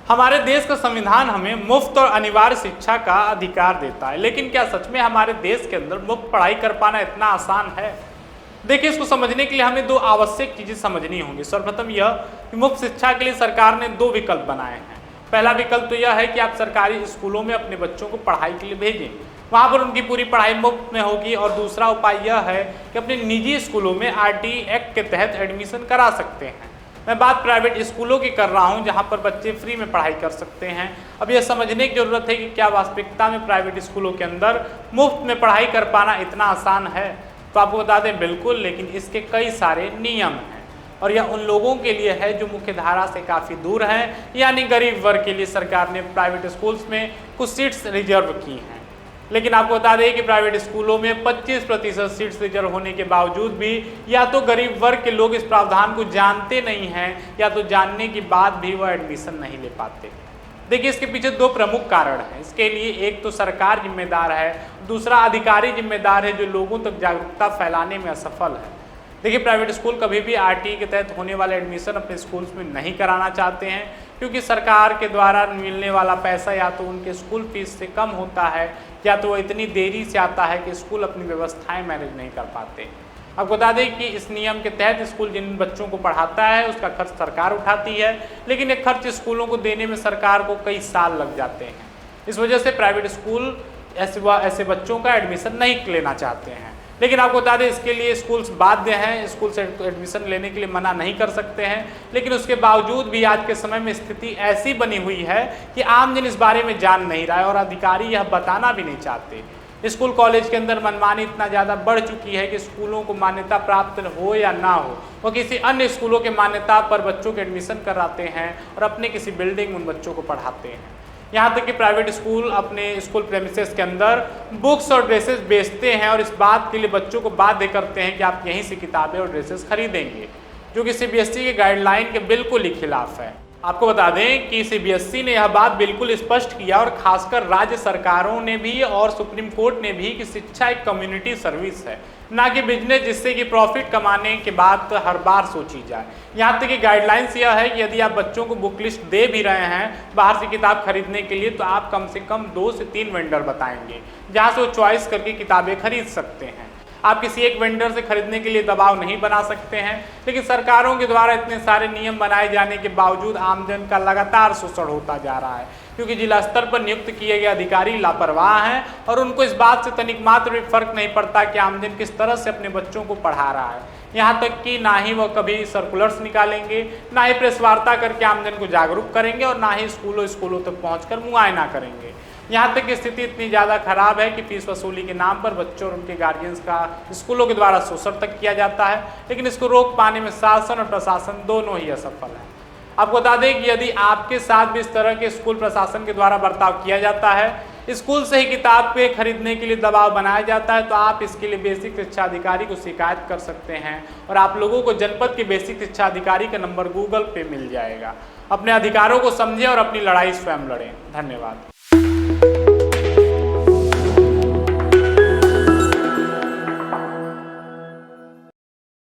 हमारे देश का संविधान हमें मुफ्त और अनिवार्य शिक्षा का अधिकार देता है, लेकिन क्या सच में हमारे देश के अंदर मुफ्त पढ़ाई कर पाना इतना आसान है? देखिए, इसको समझने के लिए हमें दो आवश्यक चीजें समझनी होंगी। सर्वप्रथम यह कि मुफ्त शिक्षा के लिए सरकार ने दो विकल्प बनाए हैं। पहला विकल्प तो यह है कि आप सरकारी स्कूलों में अपने बच्चों को पढ़ाई के लिए भेजें, वहाँ पर उनकी पूरी पढ़ाई मुफ्त में होगी। और दूसरा उपाय यह है कि अपने निजी स्कूलों में RTE एक्ट के तहत एडमिशन करा सकते हैं। मैं बात प्राइवेट स्कूलों की कर रहा हूं, जहां पर बच्चे फ्री में पढ़ाई कर सकते हैं। अब यह समझने की जरूरत है कि क्या वास्तविकता में प्राइवेट स्कूलों के अंदर मुफ्त में पढ़ाई कर पाना इतना आसान है? तो आपको बता दें, बिल्कुल, लेकिन इसके कई सारे नियम हैं और यह उन लोगों के लिए है जो मुख्य धारा से काफ़ी दूर हैं, यानी गरीब वर्ग के लिए सरकार ने प्राइवेट स्कूल्स में कुछ सीट्स रिजर्व की हैं। लेकिन आपको बता दें कि प्राइवेट स्कूलों में 25% सीट्स रिजर्व होने के बावजूद भी या तो गरीब वर्ग के लोग इस प्रावधान को जानते नहीं हैं, या तो जानने के बाद भी वह एडमिशन नहीं ले पाते। देखिए, इसके पीछे दो प्रमुख कारण हैं। इसके लिए एक तो सरकार जिम्मेदार है, दूसरा अधिकारी जिम्मेदार है जो लोगों तक जागरूकता फैलाने में असफल है। देखिए, प्राइवेट स्कूल कभी भी RTE के तहत होने वाले एडमिशन अपने स्कूल्स में नहीं कराना चाहते हैं, क्योंकि सरकार के द्वारा मिलने वाला पैसा या तो उनके स्कूल फीस से कम होता है, या तो वो इतनी देरी से आता है कि स्कूल अपनी व्यवस्थाएं मैनेज नहीं कर पाते। अब बता दें कि इस नियम के तहत स्कूल जिन बच्चों को पढ़ाता है उसका खर्च सरकार उठाती है, लेकिन ये खर्च स्कूलों को देने में सरकार को कई साल लग जाते हैं। इस वजह से प्राइवेट स्कूल ऐसे बच्चों का एडमिशन नहीं लेना चाहते हैं। लेकिन आपको बता दें, इसके लिए स्कूल्स बाध्य हैं, स्कूल से एडमिशन लेने के लिए मना नहीं कर सकते हैं। लेकिन उसके बावजूद भी आज के समय में स्थिति ऐसी बनी हुई है कि आमजन इस बारे में जान नहीं रहा है और अधिकारी यह बताना भी नहीं चाहते। स्कूल कॉलेज के अंदर मनमानी इतना ज़्यादा बढ़ चुकी है कि स्कूलों को मान्यता प्राप्त हो या ना हो, वो किसी अन्य स्कूलों के मान्यता पर बच्चों के एडमिशन कराते हैं और अपने किसी बिल्डिंग में उन बच्चों को पढ़ाते हैं। यहाँ तक कि प्राइवेट स्कूल अपने स्कूल प्रेमिसेस के अंदर बुक्स और ड्रेसेस बेचते हैं और इस बात के लिए बच्चों को बाध्य करते हैं कि आप यहीं से किताबें और ड्रेसेस खरीदेंगे, जो कि CBSE के गाइडलाइन के बिल्कुल ही खिलाफ है। आपको बता दें कि CBSE ने यह बात बिल्कुल स्पष्ट किया, और खासकर राज्य सरकारों ने भी और सुप्रीम कोर्ट ने भी, कि शिक्षा एक कम्युनिटी सर्विस है, ना कि बिजनेस जिससे कि प्रॉफिट कमाने के बाद हर बार सोची जाए। यहाँ तक कि गाइडलाइंस यह है कि यदि आप बच्चों को बुक लिस्ट दे भी रहे हैं बाहर से किताब खरीदने के लिए, तो आप कम से कम 2 से 3 वेंडर बताएंगे जहाँ से वो चॉइस करके किताबें खरीद सकते हैं। आप किसी एक वेंडर से खरीदने के लिए दबाव नहीं बना सकते हैं। लेकिन सरकारों के द्वारा इतने सारे नियम बनाए जाने के बावजूद आमजन का लगातार शोषण होता जा रहा है, क्योंकि जिला स्तर पर नियुक्त किए गए अधिकारी लापरवाह हैं और उनको इस बात से तनिक मात्र भी फर्क नहीं पड़ता कि आमजन किस तरह से अपने बच्चों को पढ़ा रहा है। यहाँ तक कि ना ही वह कभी सर्कुलर्स निकालेंगे, ना ही प्रेस वार्ता करके आमजन को जागरूक करेंगे, और ना ही स्कूलों तक पहुँचकर मुआयना करेंगे। यहाँ तक की स्थिति इतनी ज़्यादा खराब है कि फीस वसूली के नाम पर बच्चों और उनके गार्जियंस का स्कूलों के द्वारा शोषण तक किया जाता है, लेकिन इसको रोक पाने में शासन और प्रशासन दोनों ही असफल हैं। आपको बता दें कि यदि आपके साथ भी इस तरह के स्कूल प्रशासन के द्वारा बर्ताव किया जाता है, स्कूल से ही किताब पे खरीदने के लिए दबाव बनाया जाता है, तो आप इसके लिए बेसिक शिक्षा अधिकारी को शिकायत कर सकते हैं, और आप लोगों को जनपद के बेसिक शिक्षा अधिकारी का नंबर गूगल पे मिल जाएगा। अपने अधिकारों को समझें और अपनी लड़ाई स्वयं लड़ें। धन्यवाद।